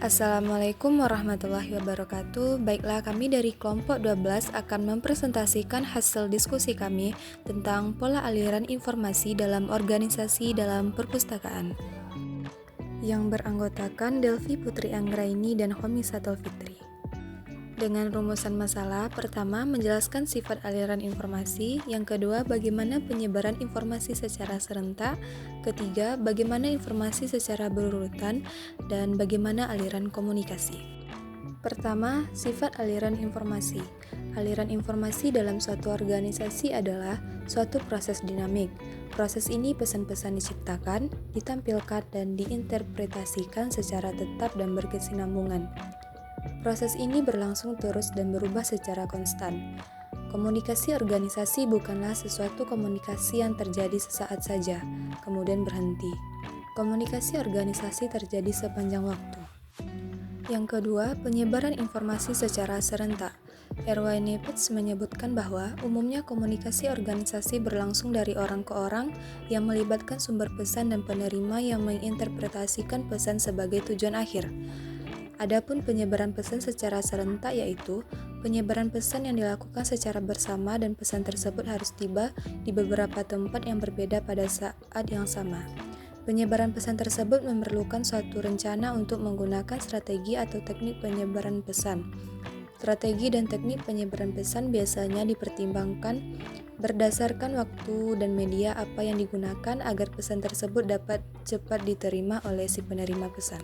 Assalamualaikum warahmatullahi wabarakatuh. Baiklah, kami dari kelompok 12 akan mempresentasikan hasil diskusi kami tentang pola aliran informasi dalam organisasi dalam perpustakaan yang beranggotakan Delvi Putri Anggraini dan Homisatul Fitri. Dengan rumusan masalah, pertama menjelaskan sifat aliran informasi, yang kedua bagaimana penyebaran informasi secara serentak, ketiga bagaimana informasi secara berurutan, dan bagaimana aliran komunikasi. Pertama, sifat aliran informasi. Aliran informasi dalam suatu organisasi adalah suatu proses dinamik. Proses ini pesan-pesan diciptakan, ditampilkan, dan diinterpretasikan secara tetap dan berkesinambungan. Proses ini berlangsung terus dan berubah secara konstan. Komunikasi organisasi bukanlah sesuatu komunikasi yang terjadi sesaat saja, kemudian berhenti. Komunikasi organisasi terjadi sepanjang waktu. Yang kedua, penyebaran informasi secara serentak. R.Y. Nepitz menyebutkan bahwa umumnya komunikasi organisasi berlangsung dari orang ke orang yang melibatkan sumber pesan dan penerima yang menginterpretasikan pesan sebagai tujuan akhir. Adapun penyebaran pesan secara serentak yaitu penyebaran pesan yang dilakukan secara bersama dan pesan tersebut harus tiba di beberapa tempat yang berbeda pada saat yang sama. Penyebaran pesan tersebut memerlukan suatu rencana untuk menggunakan strategi atau teknik penyebaran pesan. Strategi dan teknik penyebaran pesan biasanya dipertimbangkan berdasarkan waktu dan media apa yang digunakan agar pesan tersebut dapat cepat diterima oleh si penerima pesan.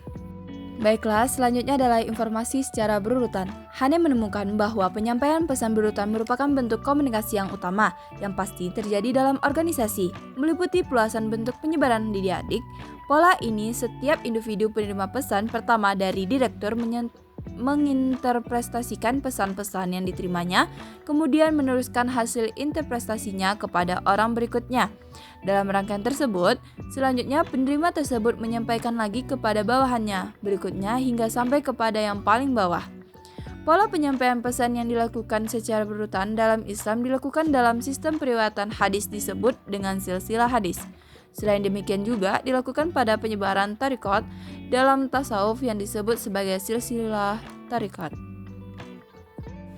Baiklah, selanjutnya adalah informasi secara berurutan. Hane menemukan bahwa penyampaian pesan berurutan merupakan bentuk komunikasi yang utama, yang pasti terjadi dalam organisasi, meliputi puluhan bentuk penyebaran didik. Pola ini, setiap individu penerima pesan pertama dari direktur menginterpretasikan pesan-pesan yang diterimanya, kemudian meneruskan hasil interpretasinya kepada orang berikutnya. Dalam rangkaian tersebut, selanjutnya penerima tersebut menyampaikan lagi kepada bawahannya, berikutnya hingga sampai kepada yang paling bawah. Pola penyampaian pesan yang dilakukan secara berurutan dalam Islam dilakukan dalam sistem periwayatan hadis disebut dengan silsilah hadis. Selain demikian juga dilakukan pada penyebaran tarekat dalam tasawuf yang disebut sebagai silsilah tarekat.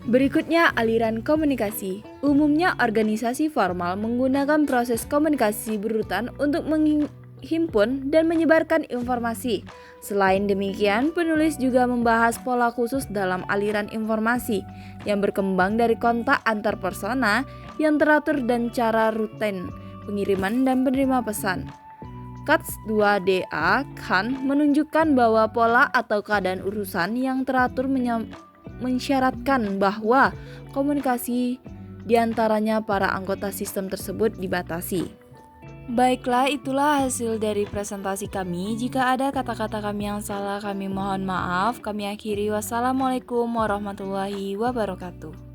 Berikutnya aliran komunikasi. Umumnya organisasi formal menggunakan proses komunikasi berurutan untuk menghimpun dan menyebarkan informasi. Selain demikian, penulis juga membahas pola khusus dalam aliran informasi yang berkembang dari kontak antar persona yang teratur dan cara rutin pengiriman dan penerima pesan. Katz 2DA Khan menunjukkan bahwa pola atau keadaan urusan yang teratur mensyaratkan bahwa komunikasi diantaranya para anggota sistem tersebut dibatasi. Baiklah, itulah hasil dari presentasi kami. Jika ada kata-kata kami yang salah, kami mohon maaf. Kami akhiri. Wassalamualaikum warahmatullahi wabarakatuh.